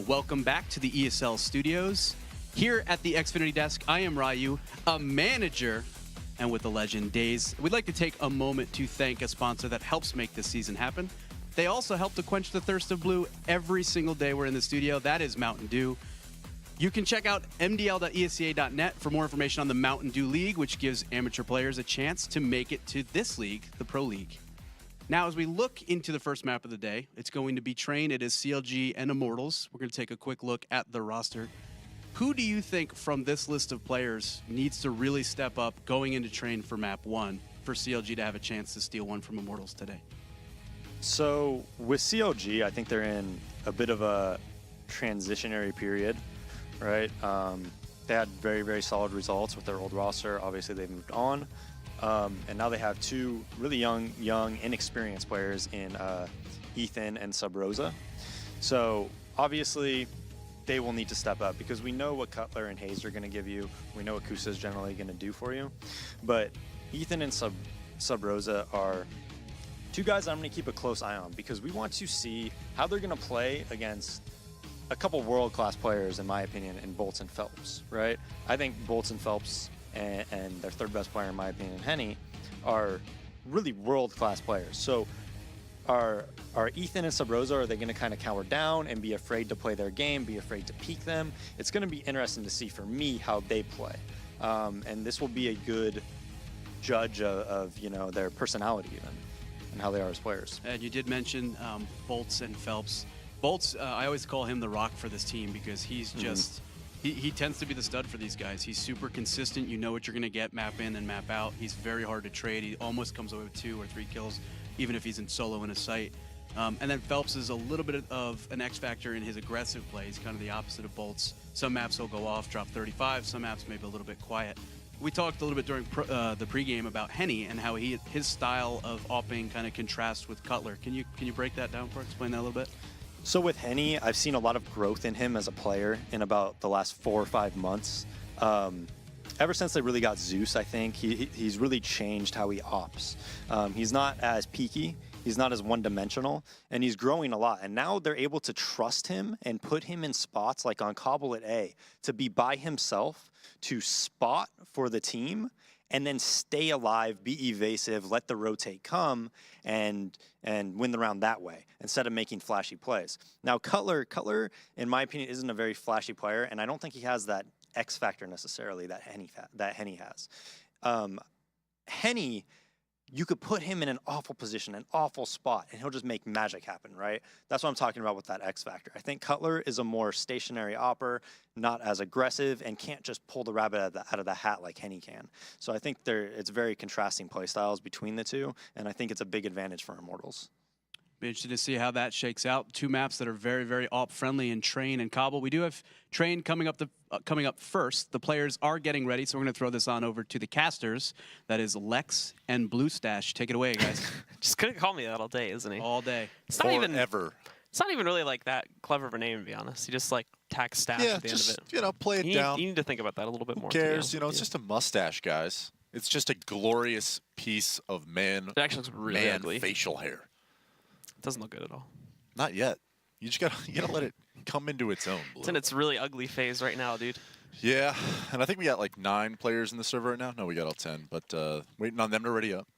welcome back to the ESL studios. Here at the Xfinity desk, I am Ryu, a manager, and with the legend Days. We'd like to take a moment to thank a sponsor that helps make this season happen. They also help to quench the thirst of blue every single day we're in the studio. That is Mountain Dew. You can check out mdl.esca.net for more information on the Mountain Dew League, which gives amateur players a chance to make it to this league, the Pro League. Now, as we look into the first map of the day, it's going to be Train. It is CLG and Immortals. We're going to take a quick look at the roster. Who do you think from this list of players needs to really step up going into Train for map 1 for CLG to have a chance to steal one from Immortals today? So with CLG, I think they're in a bit of a transitionary period, right? They had very, very solid results with their old roster. Obviously, they've moved on. And now they have two really young, inexperienced players in Ethan and Sub Rosa. So obviously, they will need to step up because we know what Cutler and Hayes are going to give you. We know what Kusa is generally going to do for you. But Ethan and Sub Rosa are two guys I'm going to keep a close eye on because we want to see how they're going to play against a couple world-class players, in my opinion, in Bolts and Phelps, right? I think Bolts and Phelps and their third best player, in my opinion, Henny, are really world-class players. So are Ethan and Sub Rosa, are they going to kind of cower down and be afraid to play their game, be afraid to peek them? It's going to be interesting to see for me how they play. And this will be a good judge of you know, their personality even and how they are as players. And you did mention Bolts and Phelps. Bolts, I always call him the rock for this team because he's just, he tends to be the stud for these guys. He's super consistent. You know what you're going to get map in and map out. He's very hard to trade. He almost comes away with 2 or 3 kills, even if he's in solo in a site. And then Phelps is a little bit of an X factor in his aggressive play. He's kind of the opposite of Bolts. Some maps he'll go off, drop 35. Some maps maybe a little bit quiet. We talked a little bit during the pregame about Henny and how his style of opping kind of contrasts with Cutler. Can you break that down for us? Explain that a little bit? So with Henny, I've seen a lot of growth in him as a player in about the last 4 or 5 months. Ever since they really got Zeus, I think, he's really changed how he ops. He's not as peaky, he's not as one-dimensional, and he's growing a lot. And now they're able to trust him and put him in spots like on Cobble at A to be by himself, to spot for the team, and then stay alive, be evasive, let the rotate come, and win the round that way, instead of making flashy plays. Now, Cutler, in my opinion, isn't a very flashy player, and I don't think he has that X factor necessarily that Henny has. Henny, you could put him in an awful position, an awful spot, and he'll just make magic happen, right? That's what I'm talking about with that X factor. I think Cutler is a more stationary opper, not as aggressive, and can't just pull the rabbit out of the hat like Henny can. So I think it's very contrasting play styles between the two, and I think it's a big advantage for Immortals. Be interested to see how that shakes out. 2 maps that are very, very op-friendly in Train and Cobble. We do have Train coming up first. The players are getting ready, so we're going to throw this on over to the casters. That is Lex and Blue Stash. Take it away, guys. Just couldn't call me that all day, isn't he? All day. It's not even ever. It's not even really like that clever of a name, to be honest. You just like tack Stash at the end of it. You know, play it down. You need to think about that a little bit more. Who cares? You know, it's just a mustache, guys. It's just a glorious piece of It actually looks really ugly. Facial hair. It doesn't look good at all. Not yet. You gotta let it come into its own. Blue. It's in its really ugly phase right now, dude. Yeah, and I think we got like 9 players in the server right now. No, we got all 10, but waiting on them to ready up.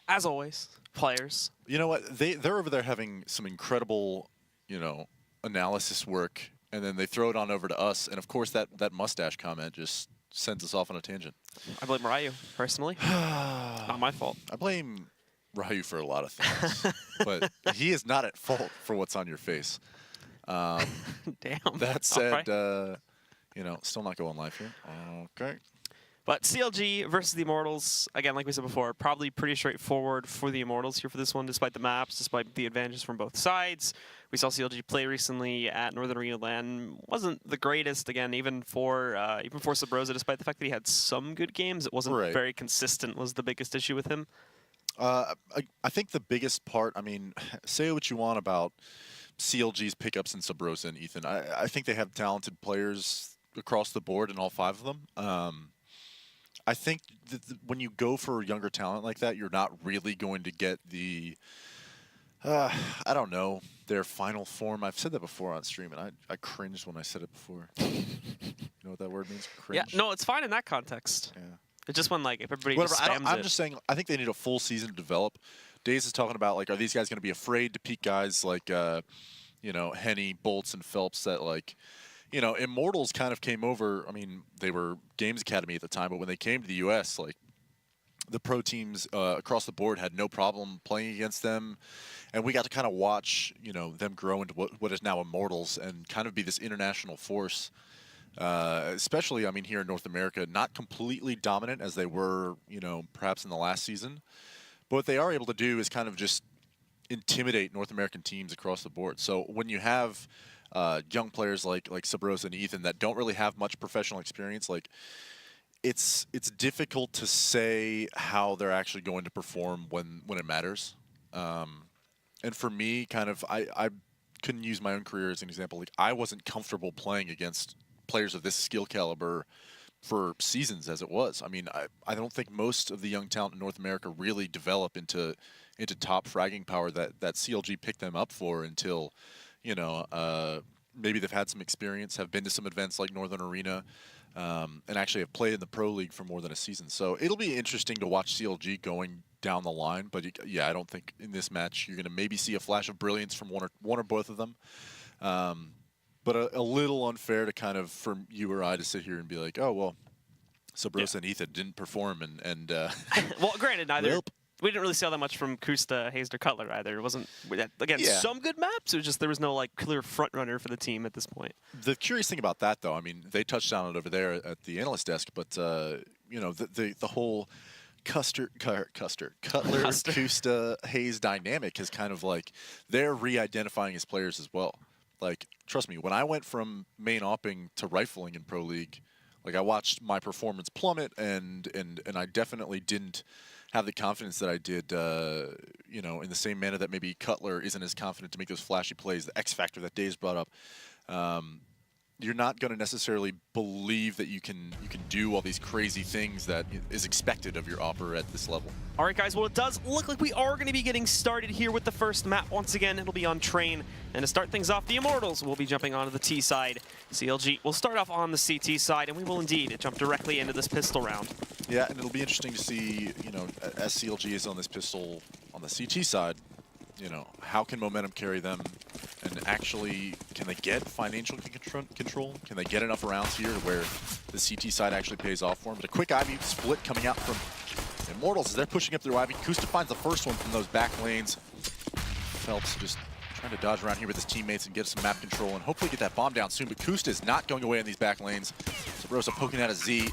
As always, players. You know what? They're over there having some incredible, you know, analysis work, and then they throw it on over to us, and of course that mustache comment just sends us off on a tangent. I blame Ryu personally. Not my fault. I blame Ryu for a lot of things, but he is not at fault for what's on your face. Damn. That said, right. you know, still not going live here. Okay. But CLG versus the Immortals, again, like we said before, probably pretty straightforward for the Immortals here for this one, despite the maps, despite the advantages from both sides. We saw CLG play recently at Northern Arena LAN. Wasn't the greatest, again, even for Sub Rosa, despite the fact that he had some good games. It wasn't very consistent was the biggest issue with him. I think the biggest part, I mean, say what you want about CLG's pickups in Sub Rosa and Ethan. I think they have talented players across the board in all 5 of them. I think that when you go for younger talent like that, you're not really going to get the, I don't know, their final form. I've said that before on stream, and I cringed when I said it before. You know what that word means? Cringe? Yeah, no, it's fine in that context. Yeah. It's just when, like, if everybody Whatever. just spams I'm it. just saying, I think they need a full season to develop. Daze is talking about, like, are these guys going to be afraid to peak guys like, you know, Henny, Bolts, and Phelps that, like, you know, Immortals kind of came over. I mean, they were Games Academy at the time, but when they came to the U.S., like, the pro teams across the board had no problem playing against them. And we got to kind of watch, you know, them grow into what is now Immortals and kind of be this international force. Especially, I mean, here in North America, not completely dominant as they were, you know, perhaps in the last season. But what they are able to do is kind of just intimidate North American teams across the board. So when you have young players like Sabros and Ethan that don't really have much professional experience, like, it's difficult to say how they're actually going to perform when it matters. And for me, kind of, I couldn't use my own career as an example. Like, I wasn't comfortable playing against players of this skill caliber for seasons as it was. I mean, I don't think most of the young talent in North America really develop into top fragging power that CLG picked them up for until, you know, maybe they've had some experience, have been to some events like Northern Arena, and actually have played in the Pro League for more than a season. So it'll be interesting to watch CLG going down the line. But yeah, I don't think in this match you're going to maybe see a flash of brilliance from one or both of them. But a little unfair to kind of, for you or I to sit here and be like, oh, well, Sabros and Ethan didn't perform. And Well, granted, neither. Nope. We didn't really see all that much from Kusta, Hazed, or Cutler either. It wasn't, again, Yeah. some good maps. It was just there was no, like, clear front runner for the team at this point. The curious thing about that, though, I mean, they touched on it over there at the analyst desk, but, you know, the whole Cutler, Kusta, Hayes dynamic is kind of like they're re-identifying as players as well. Like, trust me, when I went from main opping to rifling in Pro League, like, I watched my performance plummet, and I definitely didn't have the confidence that I did, you know, in the same manner that maybe Cutler isn't as confident to make those flashy plays, the X factor that Dave's brought up. You're not going to necessarily believe that you can do all these crazy things that is expected of your opper at this level. All right, guys, well, it does look like we are going to be getting started here with the first map. Once again, it'll be on Train. And to start things off, the Immortals will be jumping onto the T side. CLG will start off on the CT side, and we will indeed jump directly into this pistol round. Yeah, and it'll be interesting to see, you know, as CLG is on this pistol on the CT side, you know, how can momentum carry them, and actually, can they get financial control? Can they get enough rounds here where the CT side actually pays off for them? But a quick Ivy split coming out from Immortals as they're pushing up through Ivy. Kusta finds the first one from those back lanes. Phelps just trying to dodge around here with his teammates and get some map control and hopefully get that bomb down soon, but Kusta is not going away in these back lanes. Sabrosa poking at a Z,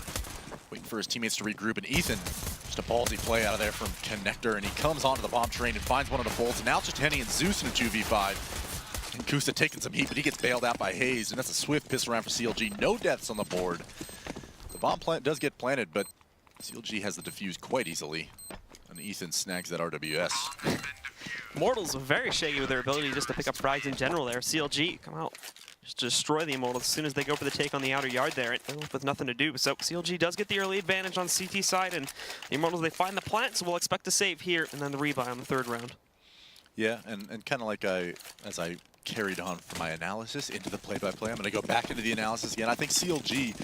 waiting for his teammates to regroup, and Ethan, just a ballsy play out of there from Connector, and he comes onto the bomb train and finds one of the bolts, and now it's just Henny and Zeus in a 2v5. And Kusta taking some heat, but he gets bailed out by Hayes, and that's a swift pistol round for CLG. No deaths on the board. The bomb plant does get planted, but CLG has the defuse quite easily, and Ethan snags that RWS. Immortals very shaky with their ability just to pick up frags in general there. CLG come out, just destroy the Immortals as soon as they go for the take on the outer yard there. They're left with nothing to do. So CLG does get the early advantage on CT side, and the Immortals, they find the plant, so we'll expect a save here, and then the rebuy on the third round. Yeah, and kind of like as I carried on from my analysis into the play-by-play, I'm going to go back into the analysis again. I think CLG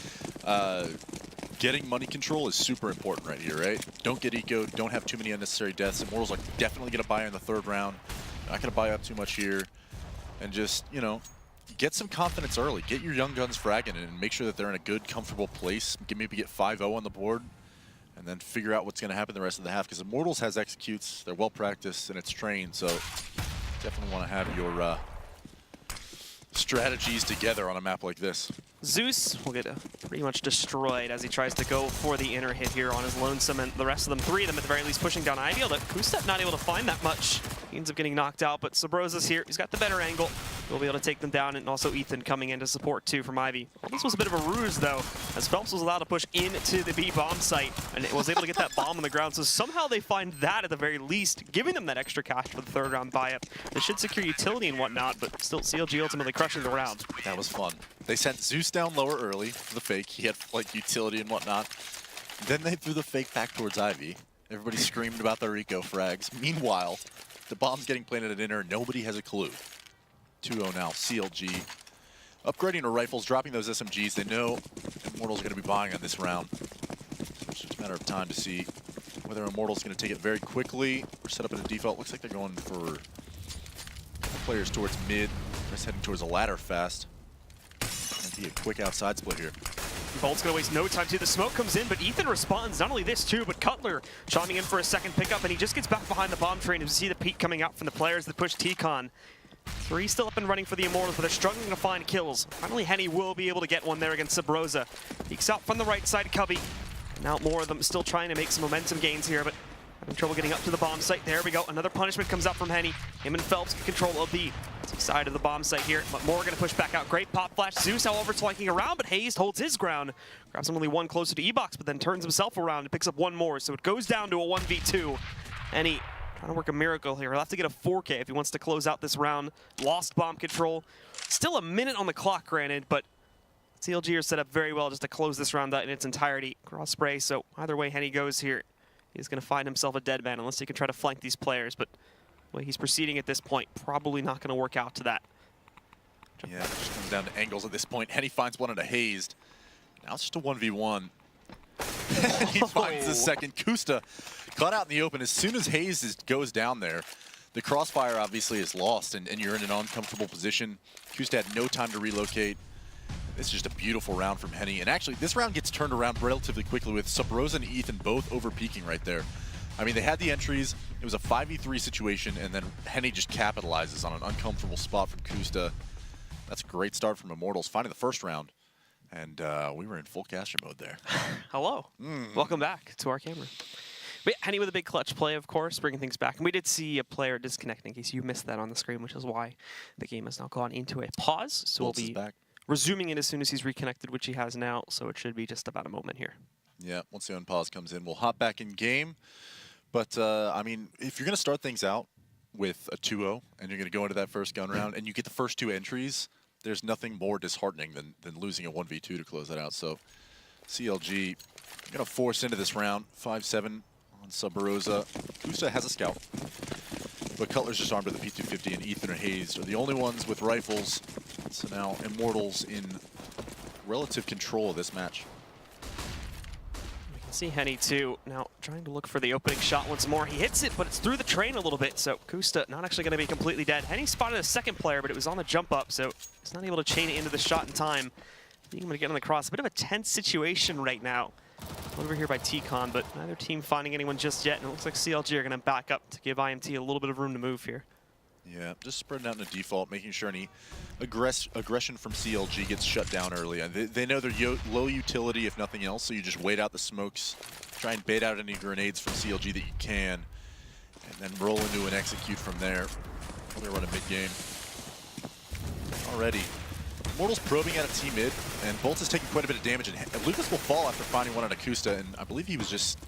getting money control is super important right here, right? Don't get ecoed, don't have too many unnecessary deaths. Immortals are definitely going to buy in the third round. Not going to buy up too much here. And just, you know, get some confidence early. Get your young guns fragging and make sure that they're in a good, comfortable place. Maybe get 5-0 on the board. And then figure out what's going to happen the rest of the half. Because Immortals has executes, they're well practiced, and it's trained. So definitely want to have your strategies together on a map like this. Zeus will get pretty much destroyed as he tries to go for the inner hit here on his lonesome, and the rest of them, three of them at the very least, pushing down Ivy. Although Kusta not able to find that much. He ends up getting knocked out, but Sabrosa's here. He's got the better angle. He'll be able to take them down, and also Ethan coming in to support too from Ivy. Well, this was a bit of a ruse though, as Phelps was allowed to push into the B bomb site, and it was able to get that bomb on the ground. So somehow they find that at the very least, giving them that extra cash for the third round buy-up. They should secure utility and whatnot, but still CLG ultimately crushing the round. That was fun. They sent Zeus down lower early for the fake. He had like utility and whatnot. Then they threw the fake back towards Ivy. Everybody screamed about their eco frags. Meanwhile, the bomb's getting planted at inner. Nobody has a clue. 2-0 now. CLG upgrading to rifles, dropping those SMGs. They know Immortals are going to be buying on this round. So it's just a matter of time to see whether Immortals going to take it very quickly or set up in a default. Looks like they're going for players towards mid. Just heading towards a ladder fast. Be a quick outside split here. Bolt's gonna waste no time too. The smoke comes in, but Ethan responds. Not only this too, but Cutler chiming in for a second pickup, and he just gets back behind the bomb train to see the peak coming out from the players that push T-Con. 3 still up and running for the Immortals, but they're struggling to find kills. Finally, Henny will be able to get one there against Sabrosa. Peeks out from the right side, Cubby. Now more of them still trying to make some momentum gains here, but having trouble getting up to the bomb site. There we go. Another punishment comes out from Henny. Him and Phelps in control of the side of the bomb site here, but more gonna push back out. Great pop flash. Zeus, however, flanking around, but Hazed holds his ground. Grabs only one closer to E-Box, but then turns himself around and picks up one more. So it goes down to a 1v2. And he trying to work a miracle here. He'll have to get a 4K if he wants to close out this round. Lost bomb control. Still a minute on the clock, granted, but CLG are set up very well just to close this round out in its entirety. Cross spray, so either way Henny goes here, he's gonna find himself a dead man unless he can try to flank these players, but the way he's proceeding at this point, probably not going to work out to that. Yeah, it just comes down to angles at this point. Henny finds one at a Hazed. Now it's just a 1v1. He finds the second. Kusta caught out in the open. As soon as Hazed goes down there, the crossfire obviously is lost, and you're in an uncomfortable position. Kusta had no time to relocate. This is just a beautiful round from Henny. And actually, this round gets turned around relatively quickly with Sabrosa and Ethan both over-peaking right there. I mean, they had the entries. It was a 5v3 situation, and then Henny just capitalizes on an uncomfortable spot from Kusta. That's a great start from Immortals, finding the first round. And we were in full caster mode there. Hello. Welcome back to our camera. But yeah, Henny with a big clutch play, of course, bringing things back. And we did see a player disconnecting, in case you missed that on the screen, which is why the game has now gone into a pause. So Bolts we'll is be back. resuming it as soon as he's reconnected, which he has now. So it should be just about a moment here. Yeah, once the unpause comes in, we'll hop back in game. But, I mean, if you're going to start things out with a 2-0 and you're going to go into that first gun round and you get the first 2 entries, there's nothing more disheartening than losing a 1v2 to close that out. So CLG going to force into this round. 5-7 on Sabrosa. Kusta has a scout. But Cutler's just armed with a P250, and Ethan or Hazed are the only ones with rifles. So now Immortals in relative control of this match. See Henny too, now trying to look for the opening shot once more. He hits it, but it's through the train a little bit, so Kusta not actually going to be completely dead. Henny spotted a second player, but it was on the jump up, so he's not able to chain it into the shot in time. Being able to get on the cross. A bit of a tense situation right now. Over here by T-Con, but neither team finding anyone just yet, and it looks like CLG are going to back up to give IMT a little bit of room to move here. Yeah, just spreading out in a default, making sure any aggression from CLG gets shut down early. And they know they're low utility, if nothing else, so you just wait out the smokes, try and bait out any grenades from CLG that you can, and then roll into and execute from there. They're running mid-game. Already. Immortals probing at a team mid, and Bolts is taking quite a bit of damage, and Lucas will fall after finding one on Akusta, and I believe he was just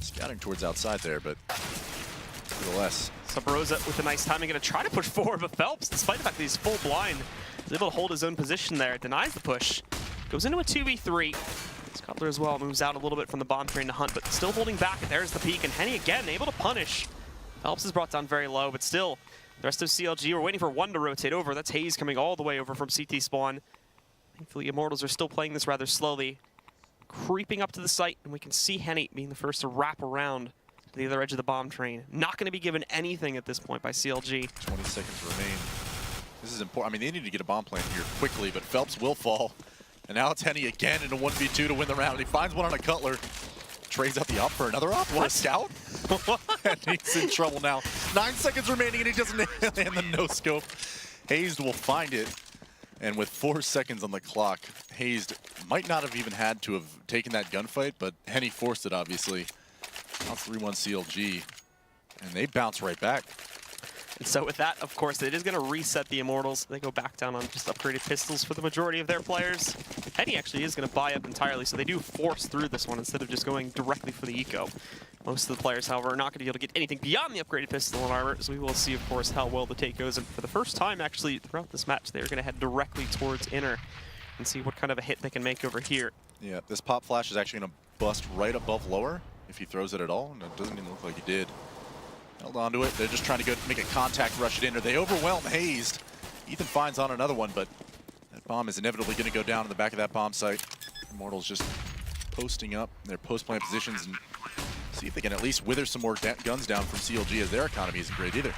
scouting towards outside there, but nevertheless. Sabrosa with a nice timing, going to try to push forward, but Phelps, despite the fact that he's full blind, is able to hold his own position there, denies the push, goes into a 2v3. Cutler as well moves out a little bit from the bomb train to hunt, but still holding back, and there's the peak, and Henny again able to punish. Phelps is brought down very low, but still, the rest of CLG, we're waiting for one to rotate over. That's Hayes coming all the way over from CT spawn. Thankfully, Immortals are still playing this rather slowly. Creeping up to the site, and we can see Henny being the first to wrap around to the other edge of the bomb train. Not going to be given anything at this point by CLG. 20 seconds remain. This is important. I mean, they need to get a bomb plant here quickly, but Phelps will fall. And now it's Henny again in a 1v2 to win the round. He finds one on a Cutler. Trades out the op for another op. What? A scout? And he's in trouble now. 9 seconds remaining, and he doesn't land the no-scope. Hazed will find it. And with 4 seconds on the clock, Hazed might not have even had to have taken that gunfight, but Henny forced it, obviously. Now 3-1 CLG. And they bounce right back. And so with that, of course, it is going to reset the Immortals. They go back down on just upgraded pistols for the majority of their players. Henny actually is going to buy up entirely, so they do force through this one instead of just going directly for the eco. Most of the players, however, are not going to be able to get anything beyond the upgraded pistol and armor, so we will see, of course, how well the take goes. And for the first time, actually, throughout this match, they're going to head directly towards inner and see what kind of a hit they can make over here. Yeah, this pop flash is actually going to bust right above lower if he throws it at all, and it doesn't even look like he did. Held onto it. They're just trying to go make a contact rush it in, or they overwhelm Hazed. Ethan finds on another one, but that bomb is inevitably going to go down in the back of that bomb site. Immortals just posting up in their post-plant positions and see if they can at least wither some more guns down from CLG, as their economy isn't great either.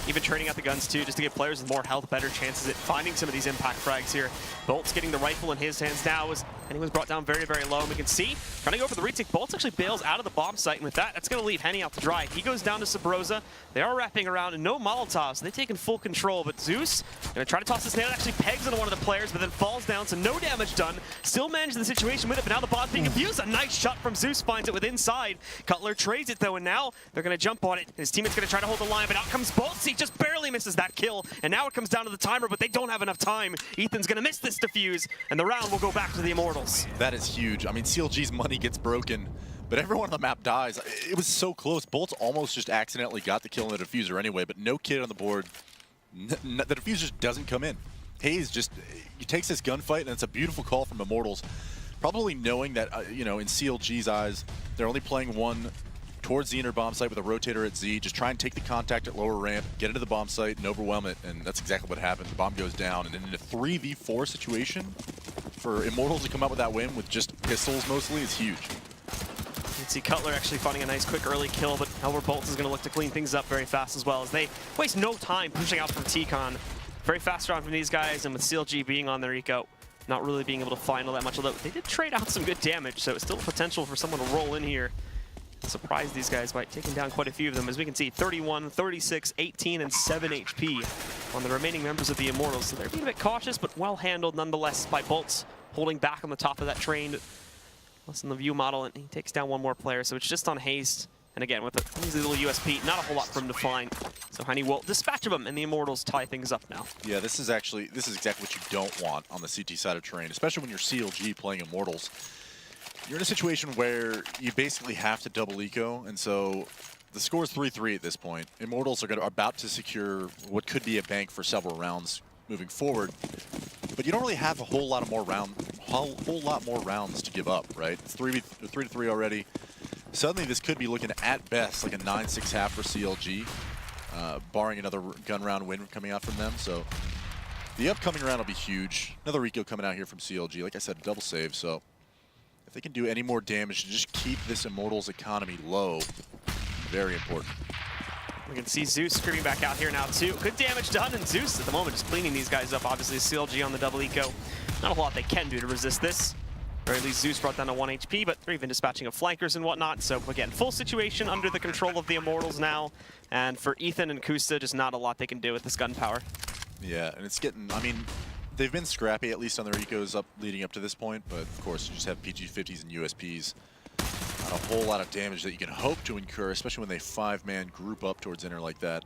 Even trading out the guns too, just to give players with more health better chances at finding some of these impact frags here. Bolt's getting the rifle in his hands now as Henny was brought down very, very low. And we can see, trying to go for the retake, Bolt's actually bails out of the bomb site. And with that, that's going to leave Henny out to dry. He goes down to Sabrosa. They are wrapping around and no Molotovs. They've taken full control, but Zeus going to try to toss this nail. Actually pegs into one of the players, but then falls down, so no damage done. Still managing the situation with it, but now the bomb's being abused. A nice shot from Zeus, finds it with inside. Cutler trades it though, and now they're going to jump on it. His teammate's going to try to hold the line, but out comes Bolt. He just barely misses that kill, and now it comes down to the timer, but they don't have enough time. Ethan's going to miss this defuse, and the round will go back to the Immortals. That is huge. I mean, CLG's money gets broken, but everyone on the map dies. It was so close. Bolt's almost just accidentally got the kill on the diffuser anyway, but no kid on the board. The diffuser just doesn't come in. Hayes just he takes this gunfight, and it's a beautiful call from Immortals, probably knowing that, you know, in CLG's eyes, they're only playing one towards the inner bomb site with a rotator at Z, just try and take the contact at lower ramp, get into the bomb site, and overwhelm it, and that's exactly what happened. The bomb goes down, and in a 3v4 situation, for Immortals to come out with that win with just pistols mostly is huge. You can see Cutler actually finding a nice quick early kill, but Albert Bolt is going to look to clean things up very fast as well, as they waste no time pushing out from T-Con. Very fast round from these guys, and with CLG being on their eco, not really being able to find all that much, although they did trade out some good damage, so it's still potential for someone to roll in here. Surprise these guys by taking down quite a few of them. As we can see, 31, 36, 18, and 7 HP on the remaining members of the Immortals. So they're being a bit cautious, but well handled nonetheless by Bolts, holding back on the top of that train. Less in the view model, and he takes down one more player. So it's just on Haste. And again, with a easy little USP, not a whole lot for him to find. So Henny will dispatch of him, and the Immortals tie things up now. Yeah, this is exactly what you don't want on the CT side of terrain, especially when you're CLG playing Immortals. You're in a situation where you basically have to double eco, and so the score is 3-3 at this point. Immortals are about to secure what could be a bank for several rounds moving forward, but you don't really have a whole lot more rounds to give up, right? It's 3-3 already. Suddenly, this could be looking at best like a 9-6 half for CLG, barring another gun round win coming out from them. So the upcoming round will be huge. Another eco coming out here from CLG. Like I said, double save. So if they can do any more damage to just keep this Immortals economy low, very important. We can see Zeus screaming back out here now too. Good damage done, and Zeus at the moment just cleaning these guys up. Obviously CLG on the double eco. Not a whole lot they can do to resist this. Or at least Zeus brought down to 1 HP, but they're even dispatching of flankers and whatnot. So again, full situation under the control of the Immortals now. And for Ethan and Kusta, just not a lot they can do with this gun power. Yeah, and it's getting, I mean, they've been scrappy, at least on their ecos leading up to this point, but of course you just have PG-50s and USPs. Not a whole lot of damage that you can hope to incur, especially when they 5-man group up towards inner like that.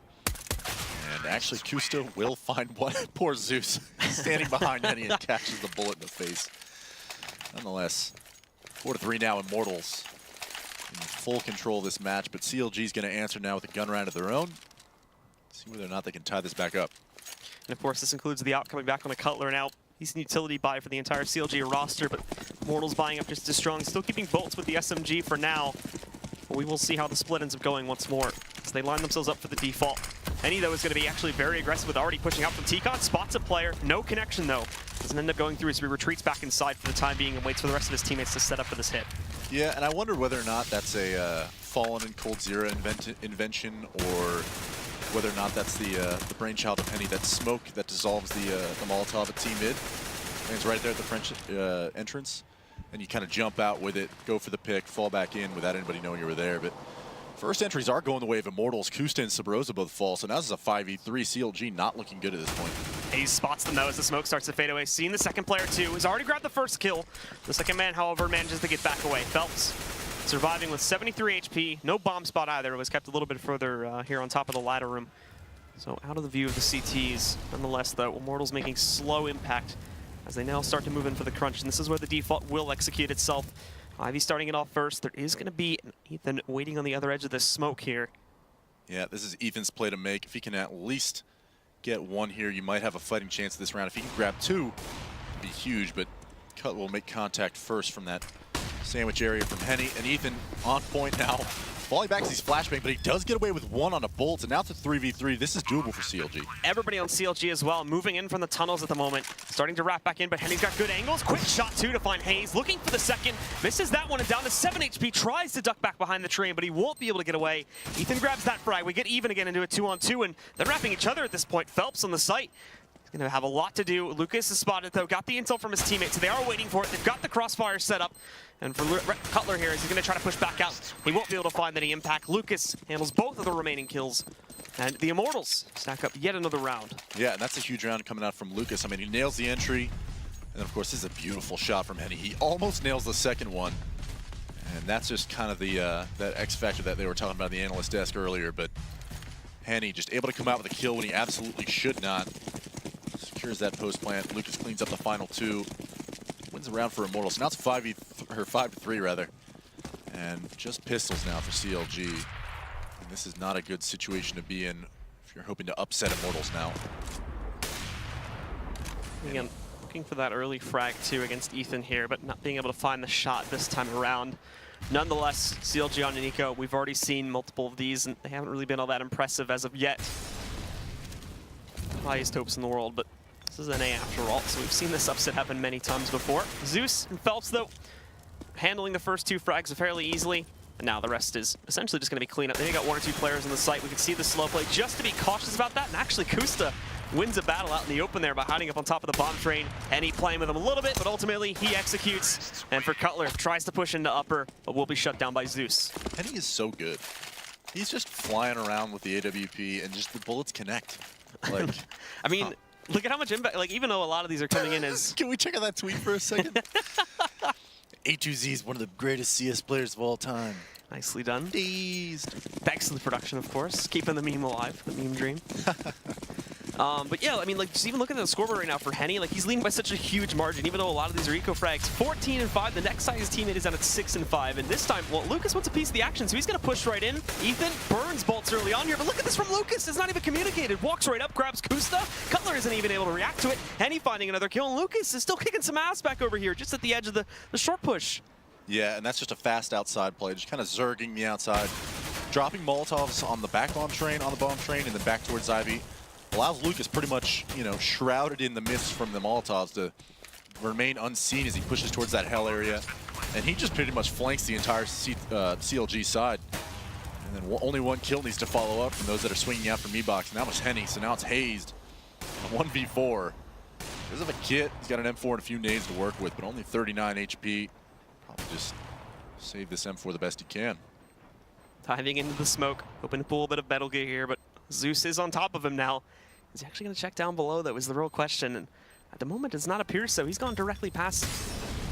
And actually, Kusta will find one. Poor Zeus standing behind Henny and catches the bullet in the face. Nonetheless, 4-3 now, Immortals in full control of this match, but CLG's going to answer now with a gun round of their own. See whether or not they can tie this back up. And of course, this includes the out coming back on a Cutler now. He's an utility buy for the entire CLG roster, but Immortals buying up just as strong. Still keeping Bolts with the SMG for now. But we will see how the split ends up going once more as they line themselves up for the default. Henny, though, is going to be actually very aggressive with already pushing out from T-Con. Spots a player. No connection, though. Doesn't end up going through, so he retreats back inside for the time being and waits for the rest of his teammates to set up for this hit. Yeah, and I wonder whether or not that's a Fallen and Cold Zero invention, or whether or not that's the brainchild of Henny. That smoke that dissolves the Molotov at T mid. And it's right there at the French entrance. And you kind of jump out with it, go for the pick, fall back in without anybody knowing you were there. But first entries are going the way of Immortals. Kusta and Sabrosa both fall, so now this is a 5v3. CLG not looking good at this point. Hayes spots them though as the smoke starts to fade away. Seeing the second player too, has already grabbed the first kill. The second man, however, manages to get back away. Phelps surviving with 73 HP. No bomb spot either. It was kept a little bit further here on top of the ladder room. So out of the view of the CTs. Nonetheless though, Immortals making slow impact as they now start to move in for the crunch. And this is where the default will execute itself. Ivy starting it off first. There is going to be Ethan waiting on the other edge of this smoke here. Yeah, this is Ethan's play to make. If he can at least get one here, you might have a fighting chance this round. If he can grab two, it'd be huge, but Cut will make contact first from that sandwich area from Henny. And Ethan on point now. falling back as he's flashbang, but he does get away with one on a Bolt, and now it's a 3v3. This is doable for CLG. Everybody on CLG as well, moving in from the tunnels at the moment. Starting to wrap back in, but Henny's got good angles. Quick shot, too, to find Hayes. Looking for the second. Misses that one, and down to 7 HP. Tries to duck back behind the train, but he won't be able to get away. Ethan grabs that frag. We get even again into a 2-on-2, and they're wrapping each other at this point. Phelps on the site. He's going to have a lot to do. Lucas is spotted, though. Got the intel from his teammates, so they are waiting for it. They've got the crossfire set up. And for Cutler here, he's going to try to push back out. He won't be able to find any impact. Lucas handles both of the remaining kills. And the Immortals stack up yet another round. Yeah, and that's a huge round coming out from Lucas. I mean, he nails the entry. And then, of course, this is a beautiful shot from Henny. He almost nails the second one. And that's just kind of the that X factor that they were talking about at the analyst desk earlier. But Henny just able to come out with a kill when he absolutely should not. Secures that post plant. Lucas cleans up the final two. Wins the round for Immortals. So now it's 5-3 rather. And just pistols now for CLG. And this is not a good situation to be in if you're hoping to upset Immortals now. Again, looking for that early frag too against Ethan here, but not being able to find the shot this time around. Nonetheless, CLG on Nico, we've already seen multiple of these, and they haven't really been all that impressive as of yet. Highest hopes in the world, but this is NA after all, so we've seen this upset happen many times before. Zeus and Phelps, though, handling the first two frags fairly easily, and now the rest is essentially just going to be cleanup. They got 1 or 2 players on the site. We can see the slow play just to be cautious about that, and actually Kusta wins a battle out in the open there by hiding up on top of the bomb train. Henny playing with him a little bit, but ultimately he executes. And for Cutler, tries to push into upper, but will be shut down by Zeus. Henny is so good. He's just flying around with the AWP, and just the bullets connect. Like, I mean, look at how much impact, like even though a lot of these are coming in as... Can we check out that tweet for a second? A2Z is one of the greatest CS players of all time. Nicely done. Dazed. Thanks to the production, of course. Keeping the meme alive, the meme dream. But yeah, I mean, like, just even looking at the scoreboard right now for Henny, like, he's leading by such a huge margin, even though a lot of these are eco frags. 14-5, the next highest teammate is down at 6-5, and this time, well, Lucas wants a piece of the action, so he's going to push right in. Ethan burns bolts early on here, but look at this from Lucas, it's not even communicated. Walks right up, grabs Kusta. Cutler isn't even able to react to it. Henny finding another kill, and Lucas is still kicking some ass back over here, just at the edge of the short push. Yeah, and that's just a fast outside play, just kind of zerging the outside. Dropping Molotovs on the back bomb train, and then back towards Ivy. Allows Lucas pretty much, you know, shrouded in the mist from the Molotovs to remain unseen as he pushes towards that hell area. And he just pretty much flanks the entire CLG side. And then only one kill needs to follow up from those that are swinging out from E-Box. And that was Henny, so now it's Hazed. 1v4. Does have a kit. He's got an M4 and a few nades to work with, but only 39 HP. Probably just save this M4 the best he can. Diving into the smoke, hoping to pull a bit of Metal Gear here, but Zeus is on top of him now. Is he actually going to check down below? That was the real question. And at the moment, it does not appear so. He's gone directly past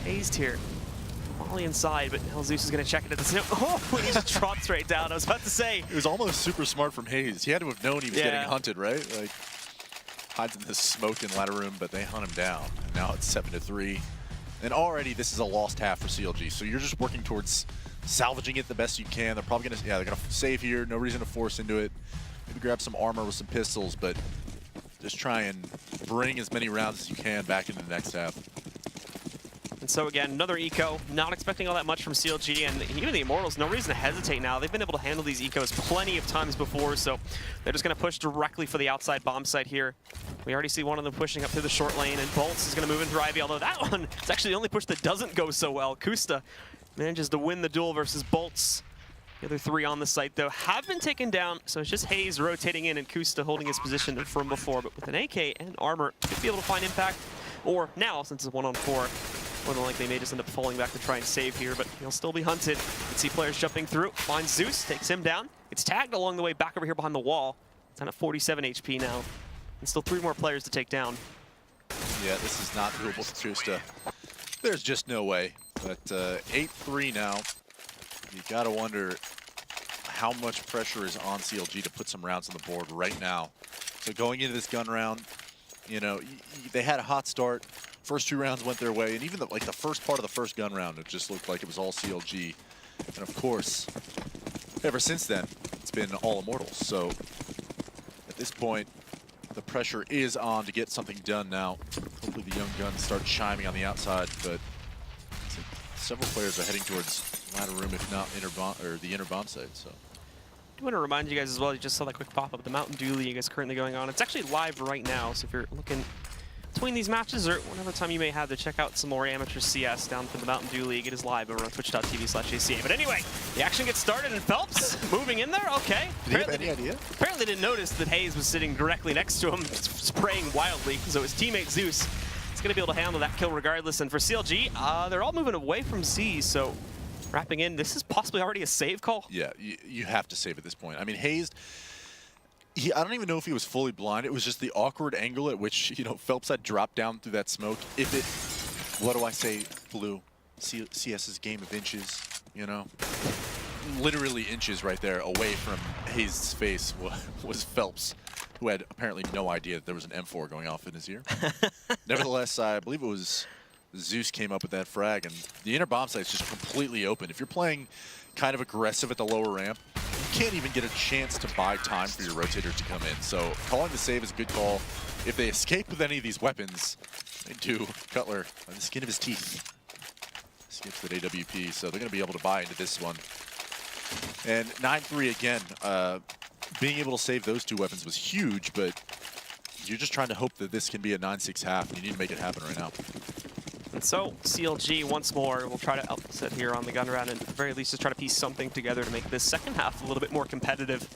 Hazed here. Molly inside, but now Zeus is going to check it at the snow. Oh, and he just dropped straight down. I was about to say. It was almost super smart from Hayes. He had to have known he was getting hunted, right? Like, hides in this smoke in ladder room, but they hunt him down. And now it's 7-3. And already this is a lost half for CLG. So you're just working towards salvaging it the best you can. They're probably going to, they're going to save here. No reason to force into it. Maybe grab some armor with some pistols, but just try and bring as many rounds as you can back into the next half. And so again, another eco. Not expecting all that much from CLG, and even the Immortals, no reason to hesitate now. They've been able to handle these ecos plenty of times before, so they're just going to push directly for the outside bomb site here. We already see one of them pushing up through the short lane, and Bolts is going to move into Ivy, although that one is actually the only push that doesn't go so well. Kusta manages to win the duel versus Bolts. The other 3 on the site, though, have been taken down, so it's just Hayes rotating in and Kusta holding his position from before. But with an AK and armor, could be able to find impact. Or now, since it's 1-on-4, more than likely they may just end up falling back to try and save here, but he'll still be hunted. You can see players jumping through. Finds Zeus, takes him down. It's tagged along the way back over here behind the wall. It's down at 47 HP now. And still 3 more players to take down. Yeah, this is not doable for Kusta. There's just no way. But 8-3 now. You gotta wonder how much pressure is on CLG to put some rounds on the board right now. So going into this gun round, you know, they had a hot start. First 2 rounds went their way, and even the first part of the first gun round, it just looked like it was all CLG. And of course, ever since then, it's been all Immortals. So at this point, the pressure is on to get something done now. Hopefully the young guns start chiming on the outside, but several players are heading towards ladder room, if not the inner bomb site. So. I want to remind you guys as well, you just saw that quick pop-up. The Mountain Dew League is currently going on. It's actually live right now, so if you're looking between these matches or whatever time you may have to check out some more amateur CS down for the Mountain Dew League, it is live over on twitch.tv/ACA. But anyway, the action gets started, and Phelps moving in there. Okay. Did you have any idea? Apparently didn't notice that Hayes was sitting directly next to him, spraying wildly. So his teammate Zeus is going to be able to handle that kill regardless. And for CLG, they're all moving away from Z, so wrapping in, this is possibly already a save call. Yeah, you have to save at this point. I mean, Hayes, I don't even know if he was fully blind. It was just the awkward angle at which, Phelps had dropped down through that smoke. If it, what do I say, Blue? CS's game of inches, Literally inches right there away from Hayes' face was Phelps, who had apparently no idea that there was an M4 going off in his ear. Nevertheless, I believe it was Zeus came up with that frag, and the inner bomb site's just completely open. If you're playing kind of aggressive at the lower ramp, you can't even get a chance to buy time for your rotator to come in. So calling the save is a good call. If they escape with any of these weapons, they do. Cutler on the skin of his teeth escapes with AWP, so they're going to be able to buy into this one. And 9-3 again. Being able to save those two weapons was huge, but you're just trying to hope that this can be a 9-6 half, and you need to make it happen right now. And so CLG once more will try to upset here on the gun round, and at the very least just try to piece something together to make this second half a little bit more competitive.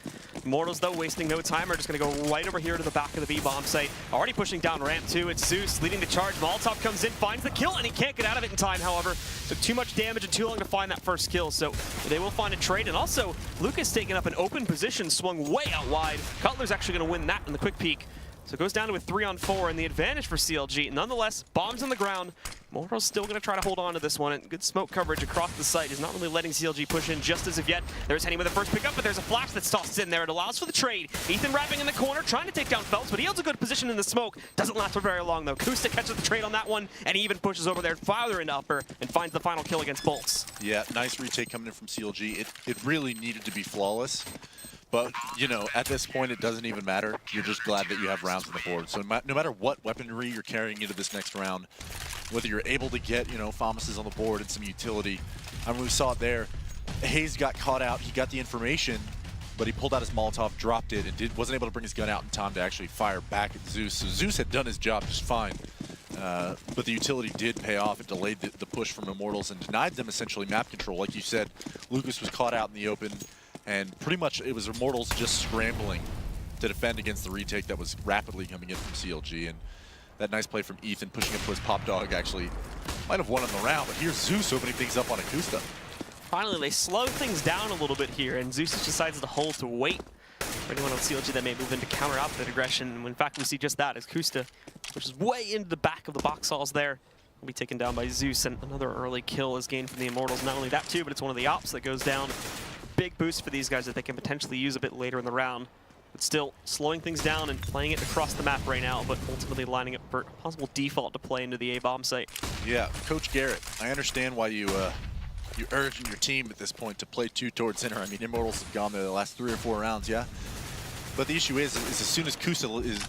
Immortals, though, wasting no time, are just going to go right over here to the back of the B-bomb site. Already pushing down ramp 2. It's Zeus leading the charge. Molotov comes in, finds the kill, and he can't get out of it in time, however. Took too much damage and too long to find that first kill, so they will find a trade. And also, Lucas taking up an open position, swung way out wide. Cutler's actually going to win that in the quick peek. So it goes down to a 3-on-4, and the advantage for CLG. Nonetheless, bombs on the ground. Immortals still going to try to hold on to this one, and good smoke coverage across the site is not really letting CLG push in just as of yet. There's Henny with the first pickup, but there's a flash that's tossed in there. It allows for the trade. Ethan wrapping in the corner, trying to take down Phelps, but he holds a good position in the smoke. Doesn't last for very long, though. Kusta catches the trade on that one, and he even pushes over there farther into upper and finds the final kill against Bolts. Yeah, nice retake coming in from CLG. It really needed to be flawless. But, at this point, it doesn't even matter. You're just glad that you have rounds on the board. So no matter what weaponry you're carrying into this next round, whether you're able to get, FAMAS's on the board and some utility. I mean, we saw it there. Hayes got caught out. He got the information, but he pulled out his Molotov, dropped it, and wasn't able to bring his gun out in time to actually fire back at Zeus. So Zeus had done his job just fine. But the utility did pay off. It delayed the push from Immortals and denied them essentially map control. Like you said, Lucas was caught out in the open. And pretty much it was Immortals just scrambling to defend against the retake that was rapidly coming in from CLG. And that nice play from Ethan pushing up to his pop dog actually might have won him the round. But here's Zeus opening things up on Akusta. Finally, they slow things down a little bit here, and Zeus decides to hold to wait for anyone on CLG that may move in to counter out that aggression. In fact, we see just that as Kusta, which is way into the back of the box halls there, will be taken down by Zeus, and another early kill is gained from the Immortals. Not only that too, but it's one of the ops that goes down. Big boost for these guys that they can potentially use a bit later in the round. But still, slowing things down and playing it across the map right now, but ultimately lining up for a possible default to play into the A-bomb site. Yeah, Coach Garrett, I understand why you urging your team at this point to play 2 towards center. I mean, Immortals have gone there the last 3 or 4 rounds, yeah? But the issue is as soon as Kusa is,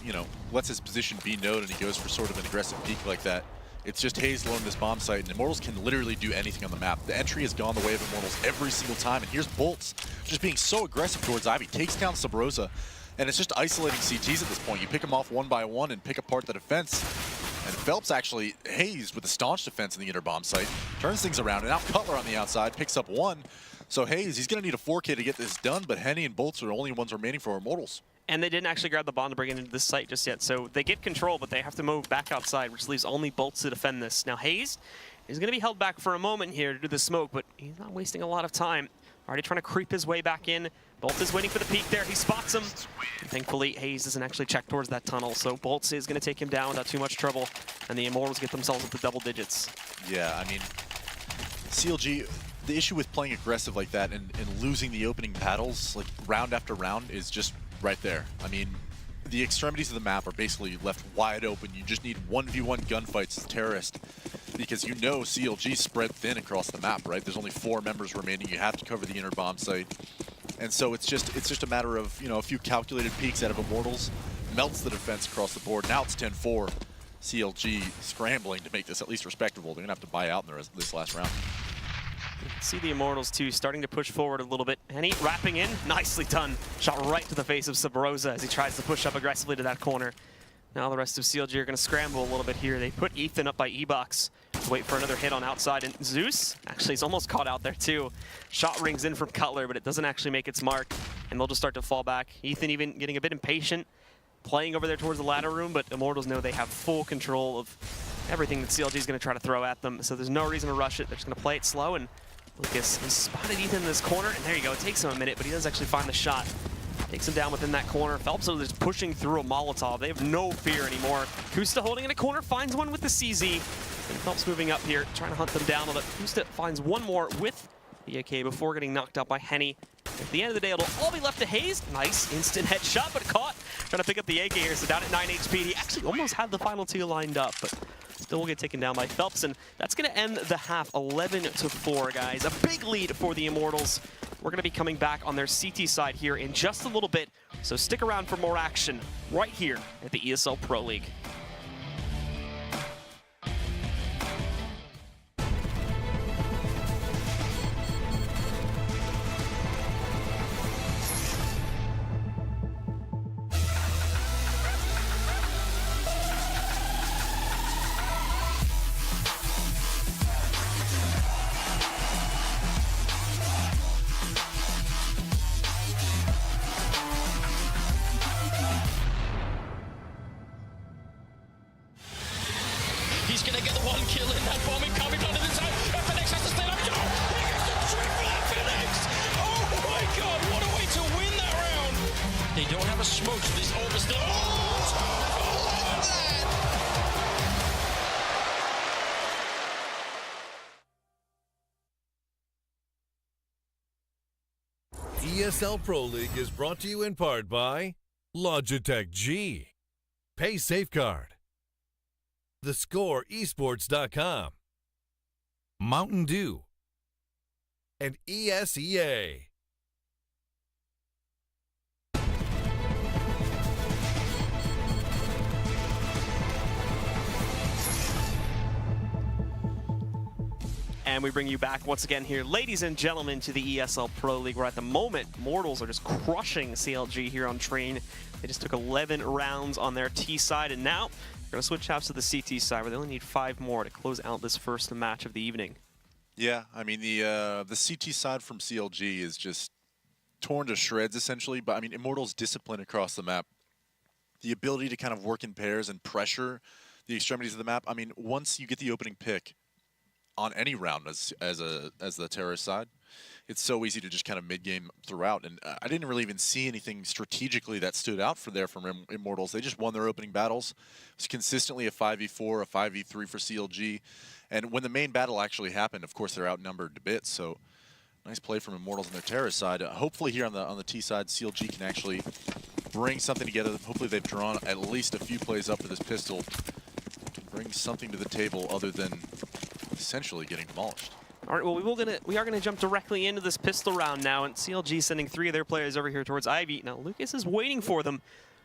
lets his position be known and he goes for sort of an aggressive peek like that, it's just Hayes alone this bomb site, and Immortals can literally do anything on the map. The entry has gone the way of Immortals every single time, and here's Bolts just being so aggressive towards Ivy. Takes down Sabrosa, and it's just isolating CTs at this point. You pick them off one by one and pick apart the defense. And Phelps actually, Hayes with a staunch defense in the inner bomb site, turns things around, and now Cutler on the outside picks up 1. So Hayes, he's going to need a 4K to get this done, but Henny and Bolts are the only ones remaining for Immortals. And they didn't actually grab the bomb to bring it into this site just yet, so they get control, but they have to move back outside, which leaves only Bolts to defend this. Now Hayes is going to be held back for a moment here to do the smoke, but he's not wasting a lot of time. Already trying to creep his way back in. Bolts is waiting for the peek there. He spots him. And thankfully, Hayes doesn't actually check towards that tunnel, so Bolts is going to take him down without too much trouble, and the Immortals get themselves up to double digits. Yeah, I mean, CLG, the issue with playing aggressive like that and losing the opening battles, like round after round, is just right there. I mean, the extremities of the map are basically left wide open. You just need 1v1 gunfights as terrorist because CLG spread thin across the map, right? There's only 4 members remaining. You have to cover the inner bomb site. And so it's just a matter of, a few calculated peaks out of Immortals, melts the defense across the board. Now it's 10-4. CLG scrambling to make this at least respectable. They're going to have to buy out in this last round. See the Immortals too, starting to push forward a little bit. Henny wrapping in, nicely done. Shot right to the face of Sabrosa as he tries to push up aggressively to that corner. Now the rest of CLG are going to scramble a little bit here. They put Ethan up by E-Box to wait for another hit on outside. And Zeus, actually, is almost caught out there too. Shot rings in from Cutler, but it doesn't actually make its mark. And they'll just start to fall back. Ethan even getting a bit impatient, playing over there towards the ladder room, but Immortals know they have full control of everything that CLG is going to try to throw at them. So there's no reason to rush it. They're just going to play it slow. And Lucas has spotted Ethan in this corner. And there you go. It takes him a minute, but he does actually find the shot. Takes him down within that corner. Phelps is just pushing through a Molotov. They have no fear anymore. Kusta holding in a corner, finds one with the CZ. And Phelps moving up here, trying to hunt them down. But Kusta finds one more with the AK before getting knocked out by Henny. At the end of the day, it'll all be left to Hayes. Nice instant headshot, but caught. Trying to pick up the AK here, so down at 9 HP. He actually almost had the final two lined up, but still will get taken down by Phelps. And that's going to end the half 11-4, guys. A big lead for the Immortals. We're going to be coming back on their CT side here in just a little bit, so stick around for more action right here at the ESL Pro League. He's going to get the one kill in that bomb coming onto the side. FNX has to stay up. Yo, he gets the triple FNX. Oh my god, what a way to win that round. They don't have a smoke, so this orb is still. Oh, I love that. ESL Pro League is brought to you in part by Logitech G, Pay Safeguard, TheScoreEsports.com, Mountain Dew, and ESEA. And we bring you back once again here, ladies and gentlemen, to the ESL Pro League, where at the moment, Mortals are just crushing CLG here on Train. They just took 11 rounds on their T side, and now they're going to switch house to the CT side, where they only need 5 more to close out this first match of the evening. Yeah, I mean, the CT side from CLG is just torn to shreds, essentially. But, I mean, Immortals' discipline across the map, the ability to kind of work in pairs and pressure the extremities of the map. I mean, once you get the opening pick on any round as the terrorist side, it's so easy to just kind of mid-game throughout. And I didn't really even see anything strategically that stood out from Immortals. They just won their opening battles. It was consistently a 5v4, a 5v3 for CLG. And when the main battle actually happened, of course, they're outnumbered to bits. So nice play from Immortals on their terrorist side. Hopefully here on the T side, CLG can actually bring something together. Hopefully they've drawn at least a few plays up for this pistol to bring something to the table other than essentially getting demolished. All right, well, we are gonna jump directly into this pistol round now, and CLG sending 3 of their players over here towards Ivy. Now, Lucas is waiting for them,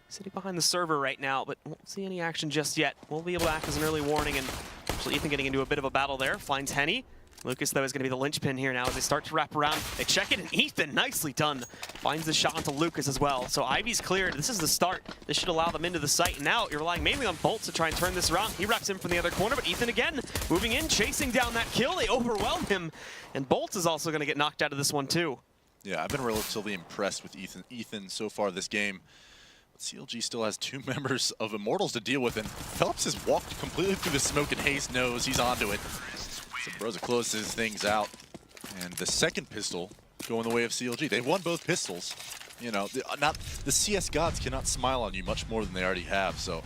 sitting behind the server right now, but won't see any action just yet. We'll be able to act as an early warning, and actually Ethan getting into a bit of a battle there, finds Henny. Lucas, though, is going to be the linchpin here now as they start to wrap around. They check it, and Ethan, nicely done, finds the shot onto Lucas as well. So Ivy's cleared. This is the start. This should allow them into the site. And now you're relying mainly on Bolt to try and turn this around. He wraps in from the other corner, but Ethan again moving in, chasing down that kill. They overwhelm him, and Bolt is also going to get knocked out of this one too. Yeah, I've been relatively impressed with Ethan so far this game. But CLG still has 2 members of Immortals to deal with, and Phelps has walked completely through the smoke, and Hayes knows he's onto it. Sabrosa closes things out, and the second pistol going the way of CLG. They've won both pistols. You know, the CS gods cannot smile on you much more than they already have, so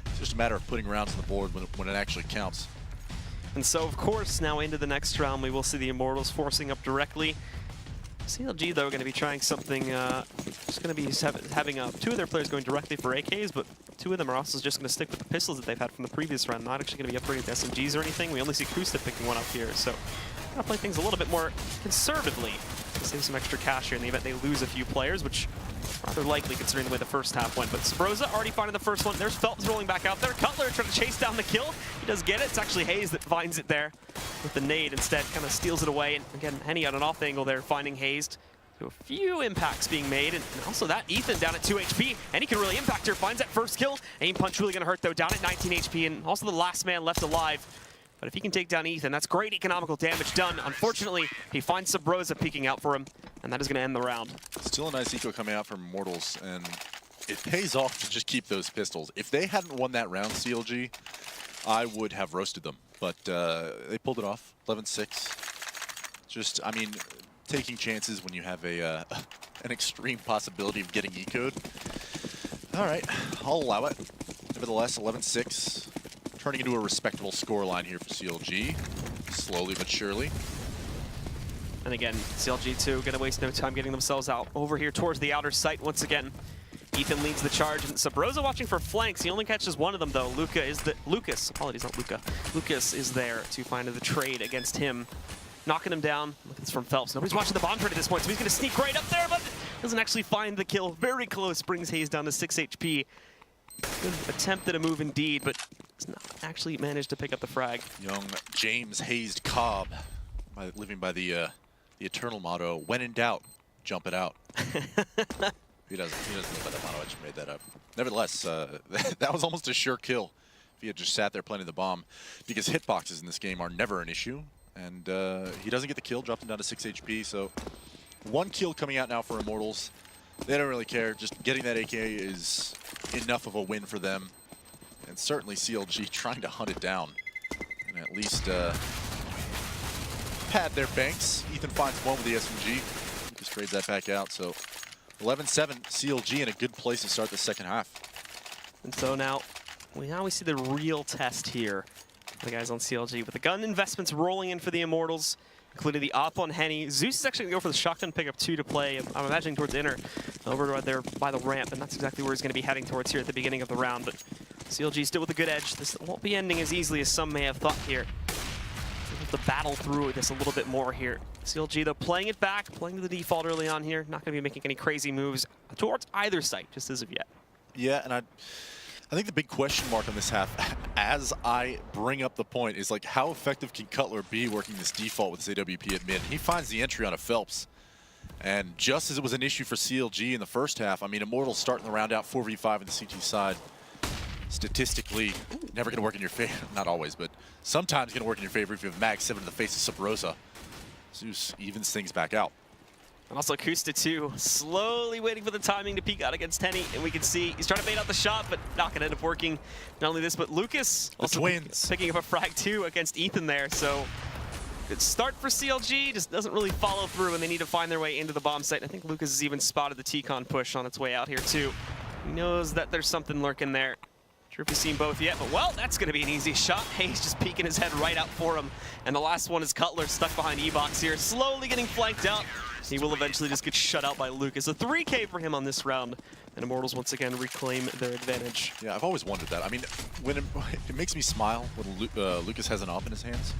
it's just a matter of putting rounds on the board when it actually counts. And so, of course, now into the next round, we will see the Immortals forcing up directly. CLG, though, going to be trying something, just going to be having 2 of their players going directly for AKs, but 2 of them are also just going to stick with the pistols that they've had from the previous round, not actually going to be upgrading to SMGs or anything. We only see Kusta picking one up here, so going to play things a little bit more conservatively save some extra cash here in the event they lose a few players, which rather likely considering the way the first half went. But Sabrosa already finding the first one. There's Phelps rolling back out there. Cutler trying to chase down the kill. He does get it. It's actually Hayes that finds it there with the nade instead. Kind of steals it away. And again, Henny on an off angle there, finding Hayes. So a few impacts being made. And also that Ethan down at 2 HP. And he can really impact her. Finds that first kill. Aim punch really going to hurt though. Down at 19 HP. And also the last man left alive. But if he can take down Ethan, that's great economical damage done. Unfortunately, he finds Sabrosa peeking out for him, and that is going to end the round. Still a nice eco coming out from Immortals, and it pays off to just keep those pistols. If they hadn't won that round, CLG, I would have roasted them. But they pulled it off, 11-6. Just, I mean, taking chances when you have a an extreme possibility of getting eco'd. All right, I'll allow it. Nevertheless, 11-6. Turning into a respectable scoreline here for CLG, slowly but surely. And again, CLG too, gonna waste no time getting themselves out over here towards the outer site once again. Ethan leads the charge, and Sabrosa watching for flanks. He only catches one of them though. Lucas, apologies, not Luca. Lucas is there to find the trade against him, knocking him down. Look at this from Phelps. Nobody's watching the bomb trade at this point, so he's gonna sneak right up there, but doesn't actually find the kill. Very close, brings Hayes down to 6 HP. Good attempt at a move indeed, but does not actually manage to pick up the frag. Young James Hazed Cobb, living by the eternal motto, when in doubt, jump it out. He doesn't live by that motto, I just made that up. Nevertheless, that was almost a sure kill if he had just sat there planting the bomb, because hitboxes in this game are never an issue, and he doesn't get the kill, dropped him down to 6 HP, so one kill coming out now for Immortals. They don't really care, just getting that AK is enough of a win for them. And certainly CLG trying to hunt it down and at least pad their banks. Ethan finds one with the SMG. He just trades that back out. So 11-7, CLG in a good place to start the second half. And so now we see the real test here. The guys on CLG with the gun investments rolling in for the Immortals, including the op on Henny. Zeus is actually going to go for the shotgun pickup 2 to play, I'm imagining towards inner, over right there by the ramp, and that's exactly where he's going to be heading towards here at the beginning of the round. But CLG still with a good edge. This won't be ending as easily as some may have thought here. We'll have to battle through this a little bit more here. CLG, though, playing it back, playing to the default early on here. Not going to be making any crazy moves towards either site, just as of yet. Yeah, and I think the big question mark on this half, as I bring up the point, is like how effective can Cutler be working this default with this AWP at mid? He finds the entry on a Phelps. And just as it was an issue for CLG in the first half, I mean, Immortals starting the round out 4v5 in the CT side. Statistically, never going to work in your favor. Not always, but sometimes going to work in your favor if you have Mag 7 in the face of Sabrosa. Zeus evens things back out. And also Kusta too, slowly waiting for the timing to peek out against Henny, and we can see he's trying to bait out the shot, but not going to end up working. Not only this, but Lucas also picking up a frag too against Ethan there, so good start for CLG, just doesn't really follow through, and they need to find their way into the bomb site. I think Lucas has even spotted the T-Con push on its way out here too. He knows that there's something lurking there. Sure if you've seen both yet, but well, that's going to be an easy shot. Hayes just peeking his head right out for him. And the last one is Cutler stuck behind E-Box here, slowly getting flanked out. He will eventually just get shut out by Lucas. A 3K for him on this round. And Immortals once again reclaim their advantage. Yeah, I've always wondered that. I mean, when it makes me smile when Lucas has an op in his hands.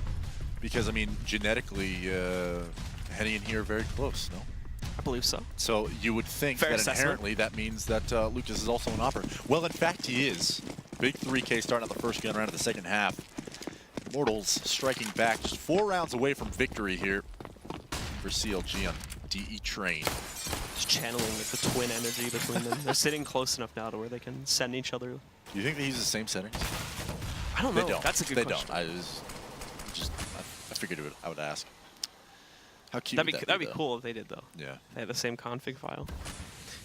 Because, I mean, genetically, Henny and here are very close, no? I believe so. So you would think Fair that assessment. inherently that means that Lucas is also an opper. Well, in fact, he is. Big 3K starting out the first gun round of the second half. Immortals striking back, just 4 rounds away from victory here for CLG on DE Train. Just channeling the twin energy between them. They're sitting close enough now to where they can send each other. Do you think they use the same settings? I don't know. They don't. That's a good question. They don't. I figured I would ask. How cute That'd be cool if they did, though. Yeah. They had the same config file.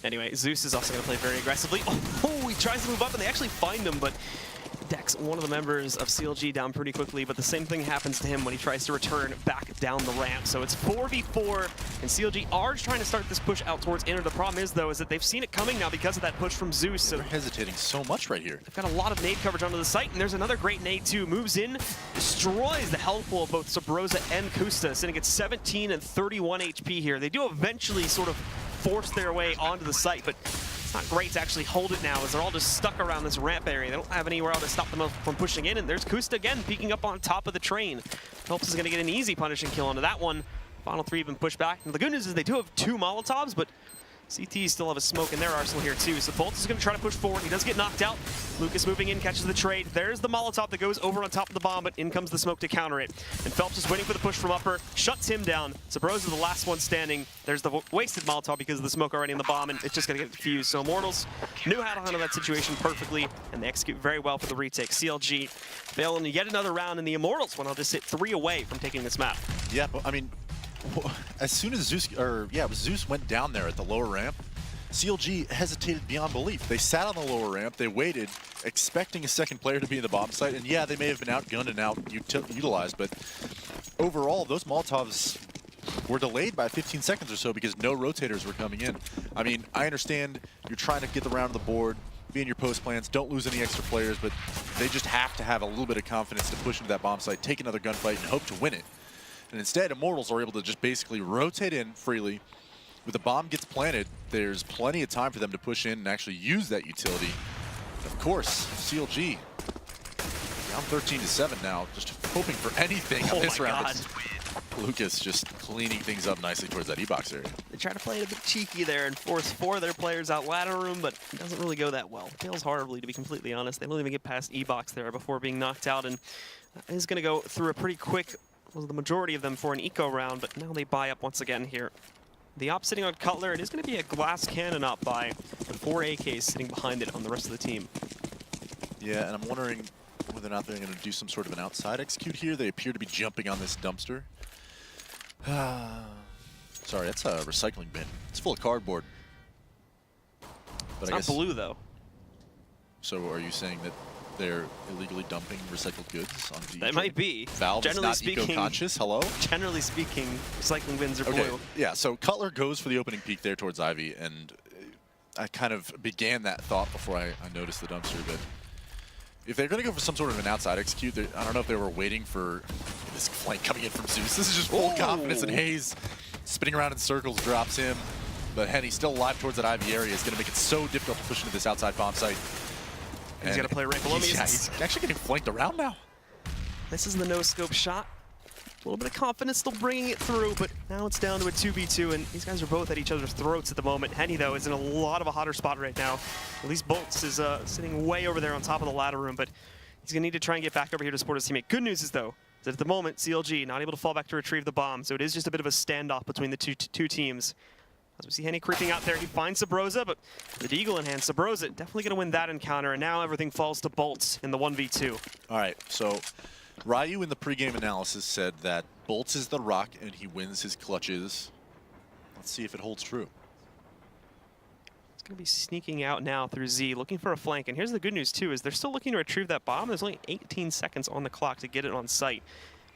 Anyway, Zeus is also going to play very aggressively. Oh, he tries to move up, and they actually find him, but decks one of the members of CLG down pretty quickly, but the same thing happens to him when he tries to return back down the ramp. So it's 4v4, and CLG are trying to start this push out towards inner. The problem is, though, is that they've seen it coming now because of that push from Zeus. So they're hesitating so much right here. They've got a lot of nade coverage onto the site, and there's another great nade, too. Moves in, destroys the health pool of both Sabrosa and Kusta, sitting at 17 and 31 HP here. They do eventually sort of force their way onto the site, but it's not great to actually hold it now as they're all just stuck around this ramp area. They don't have anywhere else to stop them from pushing in, and there's Kusta again peeking up on top of the train. Phelps is going to get an easy punishing kill onto that one. Final 3 even pushed back. And the good news is they do have 2 Molotovs, but CT still have a smoke in their arsenal here too. So Bolts is going to try to push forward. He does get knocked out. Lucas moving in, catches the trade. There's the Molotov that goes over on top of the bomb, but in comes the smoke to counter it. And Phelps is waiting for the push from upper, shuts him down. Sabrosa is the last one standing. There's the wasted Molotov because of the smoke already in the bomb, and it's just going to get defused. So Immortals knew how to handle that situation perfectly, and they execute very well for the retake. CLG failing yet another round, and the Immortals went on to sit 3 away from taking this map. Yeah, but I mean, as soon as Zeus went down there at the lower ramp, CLG hesitated beyond belief. They sat on the lower ramp, they waited, expecting a second player to be in the bomb site, and yeah, they may have been outgunned and out-utilized, but overall, those Molotovs were delayed by 15 seconds or so because no rotators were coming in. I mean, I understand you're trying to get the round of the board, be in your post plans, don't lose any extra players, but they just have to have a little bit of confidence to push into that bomb site, take another gunfight, and hope to win it. And instead, Immortals are able to just basically rotate in freely. When the bomb gets planted, there's plenty of time for them to push in and actually use that utility. And of course, CLG down 13-7 now, just hoping for anything on this round. Lucas just cleaning things up nicely towards that E-box area. They try to play it a bit cheeky there and force 4 of their players out ladder room, but it doesn't really go that well. It fails horribly, to be completely honest. They don't even get past E-box there before being knocked out, and is going to go through a pretty quick, well, the majority of them for an eco round, but now they buy up once again here. The op sitting on Cutler, it is going to be a glass cannon up by the 4 AKs sitting behind it on the rest of the team. Yeah, and I'm wondering whether or not they're going to do some sort of an outside execute here. They appear to be jumping on this dumpster. Sorry, that's a recycling bin. It's full of cardboard. But It's not blue, though. So are you saying that they're illegally dumping recycled goods on the That might be. Valve is not eco-conscious? Hello? Generally speaking, recycling bins are blue. Yeah, so Cutler goes for the opening peek there towards Ivy, and I kind of began that thought before I noticed the dumpster, but if they're going to go for some sort of an outside execute, I don't know if they were waiting for this flank coming in from Zeus. This is just full confidence, and Hayes spinning around in circles drops him, but Henny still alive towards that Ivy area is going to make it so difficult to push into this outside bomb site. He's got to play right below me. Yeah, he's actually getting flanked around now. This is the no-scope shot. A little bit of confidence still bringing it through, but now it's down to a 2v2, and these guys are both at each other's throats at the moment. Henny, though, is in a lot of a hotter spot right now. At least Bolts is sitting way over there on top of the ladder room, but he's going to need to try and get back over here to support his teammate. Good news is, though, that at the moment, CLG not able to fall back to retrieve the bomb, so it is just a bit of a standoff between the two teams. As we see Henny creeping out there, he finds Sabrosa, but the Deagle in hand, Sabrosa definitely going to win that encounter, and now everything falls to Bolts in the 1v2. All right, so Ryu in the pregame analysis said that Bolts is the rock and he wins his clutches. Let's see if it holds true. It's going to be sneaking out now through Z, looking for a flank, and here's the good news too, is they're still looking to retrieve that bomb. There's only 18 seconds on the clock to get it on site.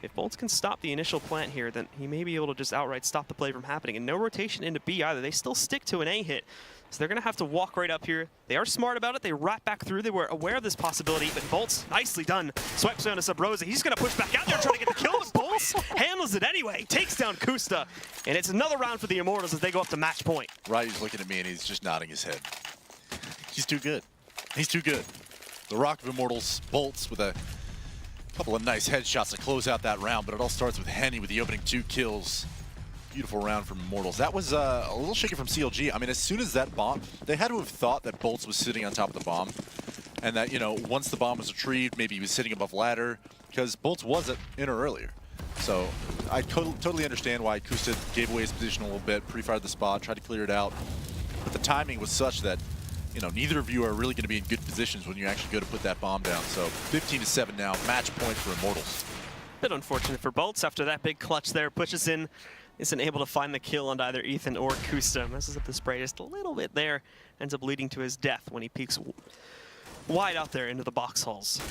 If Bolts can stop the initial plant here, then he may be able to just outright stop the play from happening. And no rotation into B either. They still stick to an A hit. So they're going to have to walk right up here. They are smart about it. They wrap back through. They were aware of this possibility. But Bolts, nicely done. Swipes down to Sabrosa. He's going to push back out there trying to get the kill. But Bolts handles it anyway. Takes down Kusta. And it's another round for the Immortals as they go up to match point. Ryu's looking at me and he's just nodding his head. He's too good. He's too good. The Rock of Immortals, Bolts with a couple of nice headshots to close out that round, but it all starts with Henny with the opening 2 kills. Beautiful round from Immortals. That was a little shaky from CLG. I mean, as soon as that bomb, they had to have thought that Bolts was sitting on top of the bomb, and that, you know, once the bomb was retrieved, maybe he was sitting above ladder, because Bolts was in her earlier. So I totally understand why Kusta gave away his position a little bit, pre-fired the spot, tried to clear it out, but the timing was such that, you know, neither of you are really going to be in good positions when you actually go to put that bomb down. So 15-7 now, match point for Immortals. Bit unfortunate for Bolts after that big clutch there. Pushes in, isn't able to find the kill on either Ethan or Kusta. Messes up the spray just a little bit there. Ends up leading to his death when he peeks wide out there into the box halls.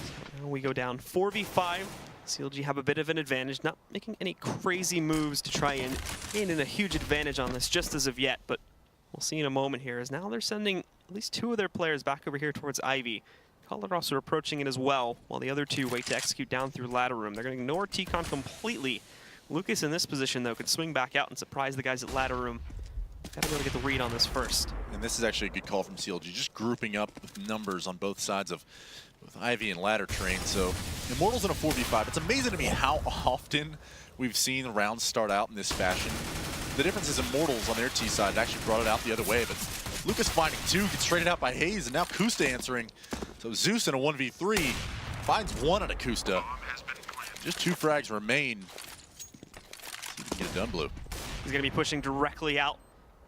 Now we go down 4v5. CLG have a bit of an advantage, not making any crazy moves to try and gain in a huge advantage on this just as of yet, but we'll see in a moment here, as now they're sending at least 2 of their players back over here towards Ivy. Cutler also approaching it as well, while the other 2 wait to execute down through ladder room. They're going to ignore T-Con completely. Lucas in this position, though, could swing back out and surprise the guys at ladder room. Gotta go to get the read on this first. And this is actually a good call from CLG, just grouping up with numbers on both sides of both Ivy and ladder train. So Immortals in a 4v5. It's amazing to me how often we've seen rounds start out in this fashion. The difference is Immortals on their T side actually brought it out the other way, but Lucas finding 2, gets traded out by Hayes, and now Kusta answering. So Zeus in a 1v3 finds 1 on Akusta. Just 2 frags remain. See if we can get it done, Blue. He's going to be pushing directly out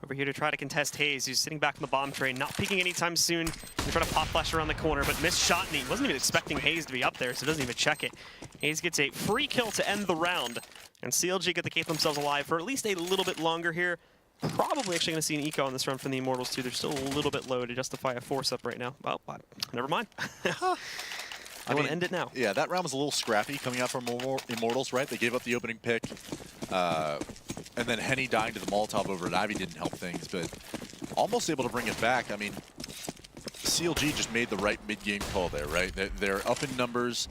over here to try to contest Hayes, who's sitting back on the bomb train, not peeking anytime soon. He's trying to pop flash around the corner, but missed shot, and he wasn't even expecting Hayes to be up there, so doesn't even check it. Hayes gets a free kill to end the round, and CLG get to keep themselves alive for at least a little bit longer here. Probably actually going to see an eco on this run from the Immortals too. They're still a little bit low to justify a force-up right now. Well, never mind. I want to end it now. Yeah, that round was a little scrappy coming out from Immortals, right? They gave up the opening pick. And then Henny dying to the Molotov over at Ivy didn't help things, but almost able to bring it back. I mean, CLG just made the right mid-game call there, right? They're up in numbers,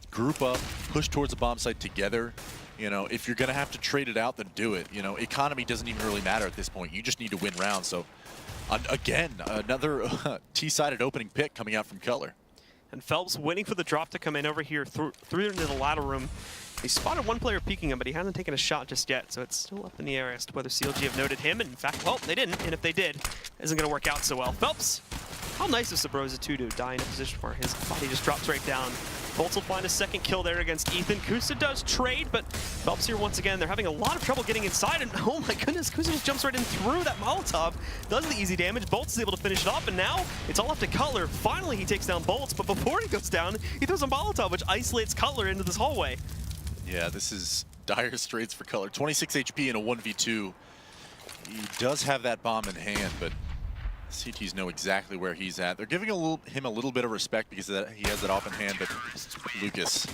group up, push towards the bomb site together. You know, if you're going to have to trade it out, then do it. You know, economy doesn't even really matter at this point. You just need to win rounds. So, again, another T-sided opening pick coming out from Cutler. And Phelps waiting for the drop to come in over here through into the ladder room. He spotted one player peeking him, but he hasn't taken a shot just yet, so it's still up in the air as to whether CLG have noted him. And in fact, well, they didn't, and if they did, it isn't going to work out so well. Phelps, how nice of Sabrosa too to die in a position where his body just drops right down. Bolts will find a second kill there against Ethan. Kusa does trade, but Phelps here once again. They're having a lot of trouble getting inside, and oh my goodness, Kusa just jumps right in through that Molotov. Does the easy damage. Bolts is able to finish it off, and now it's all up to Cutler. Finally, he takes down Bolts, but before he goes down, he throws a Molotov, which isolates Cutler into this hallway. Yeah, this is dire straits for Cutler. 26 HP in a 1v2. He does have that bomb in hand, but CTs know exactly where he's at. They're giving him a little bit of respect because he has it off in hand, but Lucas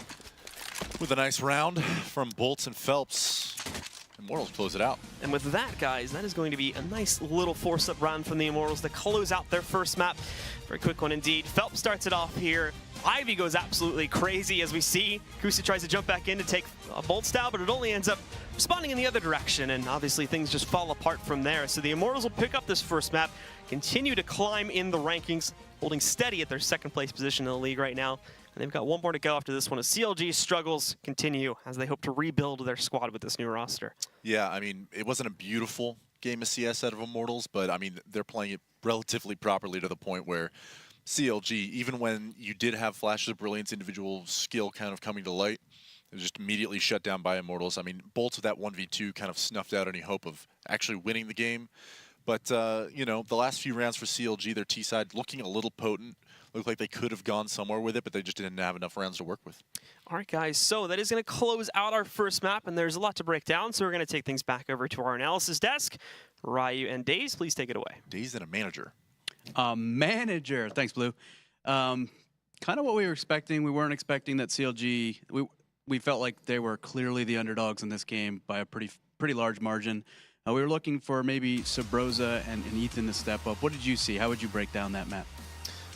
with a nice round from Bolts and Phelps. Immortals close it out. And with that, guys, that is going to be a nice little force-up round from the Immortals to close out their first map. Very quick one indeed. Phelps starts it off here. Ivy goes absolutely crazy as we see. Kusa tries to jump back in to take a Bolts down, but it only ends up responding in the other direction, and obviously things just fall apart from there. So the Immortals will pick up this first map, continue to climb in the rankings, holding steady at their second place position in the league right now. And they've got one more to go after this one as CLG's struggles continue as they hope to rebuild their squad with this new roster. Yeah, I mean, it wasn't a beautiful game of CS out of Immortals, but I mean, they're playing it relatively properly to the point where CLG, even when you did have flashes of brilliance, individual skill kind of coming to light, it was just immediately shut down by Immortals. I mean, Bolts with that 1v2 kind of snuffed out any hope of actually winning the game. But, you know, the last few rounds for CLG, their T-side looking a little potent. Looked like they could have gone somewhere with it, but they just didn't have enough rounds to work with. All right, guys, so that is going to close out our first map, and there's a lot to break down, so we're going to take things back over to our analysis desk. Ryu and Daze, please take it away. Daze and a manager. Manager. Thanks, Blue. Kind of what we were expecting. We weren't expecting that CLG... We felt like they were clearly the underdogs in this game by a pretty large margin. We were looking for maybe Sabrosa and Ethan to step up. What did you see? How would you break down that map?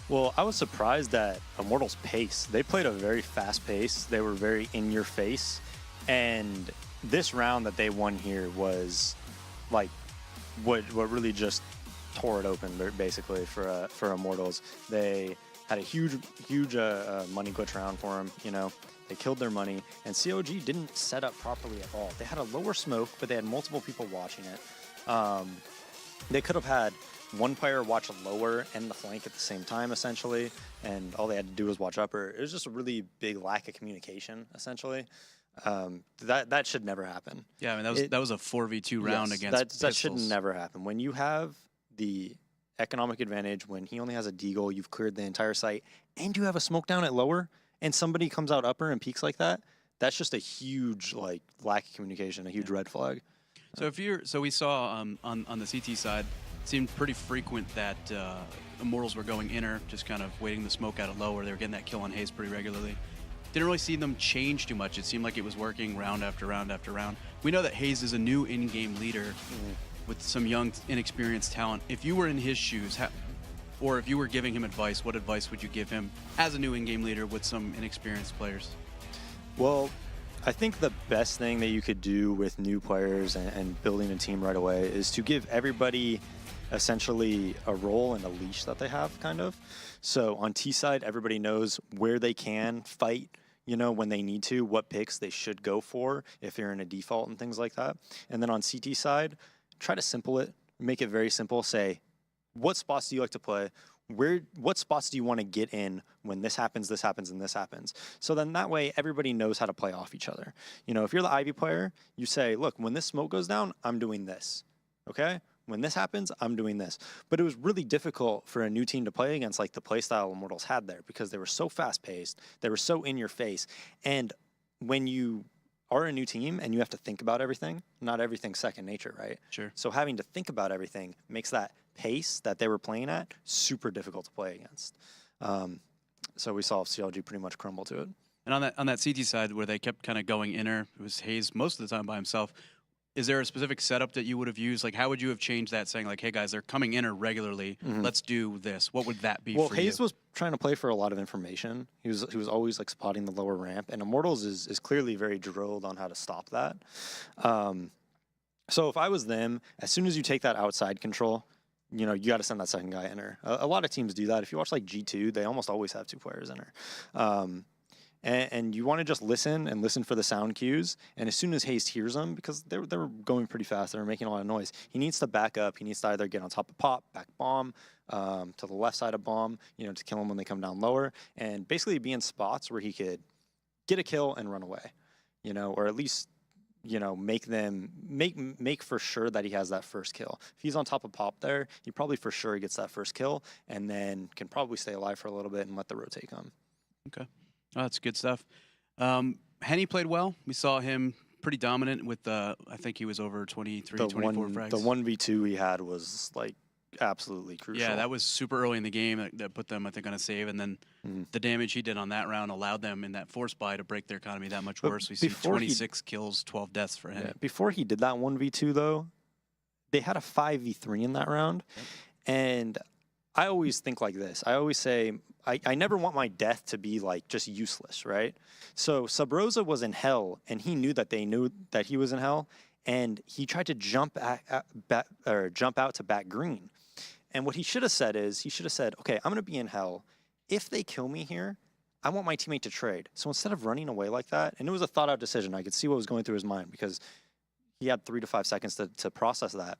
Well, I was surprised at Immortals' pace. They played a very fast pace. They were very in your face. And this round that they won here was like what really just tore it open, basically, for Immortals. They had a huge money glitch round for them, you know. They killed their money, and CLG didn't set up properly at all. They had a lower smoke, but they had multiple people watching it. They could have had one player watch lower and the flank at the same time, essentially, and all they had to do was watch upper. It was just a really big lack of communication, essentially. That should never happen. Yeah, I mean, that was a 4v2 round against that should never happen. When you have the economic advantage, when he only has a deagle, you've cleared the entire site, and you have a smoke down at lower, and somebody comes out upper and peaks like that, that's just a huge lack of communication, a huge red flag. So we saw on the CT side, it seemed pretty frequent that Immortals were going inner, just kind of waiting the smoke out of lower. They were getting that kill on Hayes pretty regularly. Didn't really see them change too much. It seemed like it was working round after round after round. We know that Hayes is a new in-game leader with some young, inexperienced talent. If you were in his shoes, or if you were giving him advice, what advice would you give him as a new in-game leader with some inexperienced players? Well, I think the best thing that you could do with new players and building a team right away is to give everybody essentially a role and a leash that they have, kind of. So on T side, everybody knows where they can fight, you know, when they need to, what picks they should go for if they're in a default and things like that. And then on CT side, try to simple it, make it very simple. Say, what spots do you like to play? What spots do you want to get in when this happens, and this happens? So then that way everybody knows how to play off each other. You know, if you're the Ivy player, you say, look, when this smoke goes down, I'm doing this. Okay? When this happens, I'm doing this. But it was really difficult for a new team to play against, like the playstyle Immortals had there, because they were so fast-paced, they were so in your face. And when you are a new team and you have to think about everything, not everything's second nature, right? Sure. So having to think about everything makes that pace that they were playing at super difficult to play against. So we saw CLG pretty much crumble to it. And on that CT side where they kept kind of going inner, it was Hayes most of the time by himself. Is there a specific setup that you would have used? Like, how would you have changed that, saying like, hey guys, they're coming inner regularly, let's do this? What would that be for you? Well, Hayes was trying to play for a lot of information. He was always like spotting the lower ramp, and Immortals is clearly very drilled on how to stop that. So if I was them, as soon as you take that outside control, you know, you got to send that second guy inner. A lot of teams do that. If you watch like G2, they almost always have 2 players inner. And you want to just listen for the sound cues. And as soon as Hayes hears them, because they were going pretty fast, they were making a lot of noise, he needs to back up. He needs to either get on top of pop, back bomb, to the left side of bomb, you know, to kill them when they come down lower, and basically be in spots where he could get a kill and run away, you know, or at least, you know, make for sure that he has that first kill. If he's on top of pop there, he probably for sure gets that first kill, and then can probably stay alive for a little bit and let the rotate come. Okay. Oh, that's good stuff. Henny played well. We saw him pretty dominant with, I think he was over 23, 24 frags. The 1v2 he had was, like, absolutely crucial. Yeah, that was super early in the game that put them, I think, on a save. And then the damage he did on that round allowed them in that force buy to break their economy that much worse. We see 26 kills, 12 deaths for him. Yeah, before he did that 1v2, though, they had a 5v3 in that round. Yep. And I always think like this. I always say, I never want my death to be like just useless, right? So Subrosa was in hell, and he knew that they knew that he was in hell, and he tried to jump out to back green. And what he should have said is, he should have said, okay, I'm going to be in hell. If they kill me here, I want my teammate to trade. So instead of running away like that, and it was a thought-out decision, I could see what was going through his mind because he had 3 to 5 seconds to process that.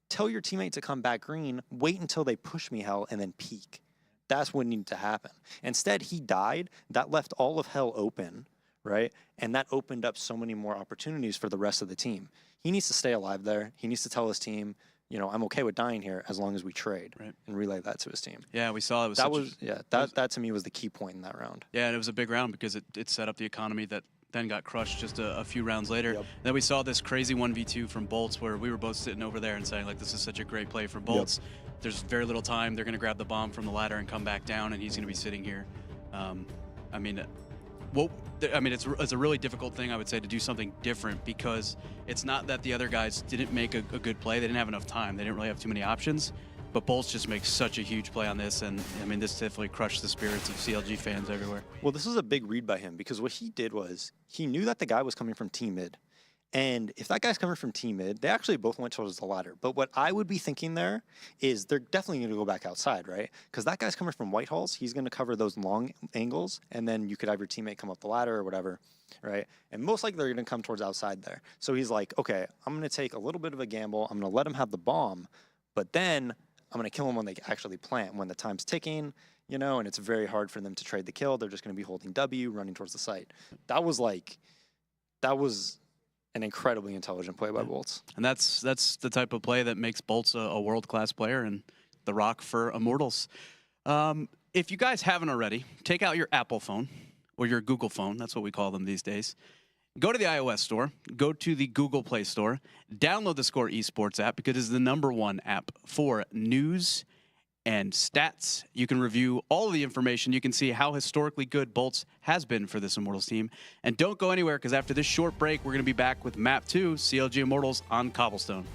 Tell your teammate to come back green, wait until they push me hell, and then peek. That's what needed to happen. Instead, he died. That left all of hell open, right? And that opened up so many more opportunities for the rest of the team. He needs to stay alive there. He needs to tell his team, you know, I'm okay with dying here as long as we trade, and relay that to his team. Yeah, we saw it was that to me was the key point in that round. Yeah, and it was a big round because it set up the economy that then got crushed just a few rounds later. Yep. Then we saw this crazy 1v2 from Bolts where we were both sitting over there and saying, like, this is such a great play for Bolts. Yep. There's very little time. They're going to grab the bomb from the ladder and come back down, and he's going to be sitting here. I mean, it's a really difficult thing, I would say, to do something different because it's not that the other guys didn't make a good play. They didn't have enough time. They didn't really have too many options. But Bolts just makes such a huge play on this, and I mean, this definitely crushed the spirits of CLG fans everywhere. Well, this was a big read by him because what he did was he knew that the guy was coming from team mid. And if that guy's coming from team mid, they actually both went towards the ladder. But what I would be thinking there is they're definitely going to go back outside, right? Because that guy's coming from Whitehalls. He's going to cover those long angles, and then you could have your teammate come up the ladder or whatever, right? And most likely they're going to come towards outside there. So he's like, okay, I'm going to take a little bit of a gamble. I'm going to let him have the bomb, but then I'm going to kill them when they actually plant, when the time's ticking, you know, and it's very hard for them to trade the kill. They're just going to be holding W, running towards the site. That was an incredibly intelligent play by Bolts. And that's the type of play that makes Bolts a world-class player and the rock for Immortals. If you guys haven't already, take out your Apple phone or your Google phone. That's what we call them these days. Go to the iOS store, go to the Google Play Store, download the Score Esports app because it's the #1 app for news and stats. You can review all of the information. You can see how historically good Bolts has been for this Immortals team. And don't go anywhere because after this short break, we're going to be back with Map 2, CLG Immortals on Cobblestone.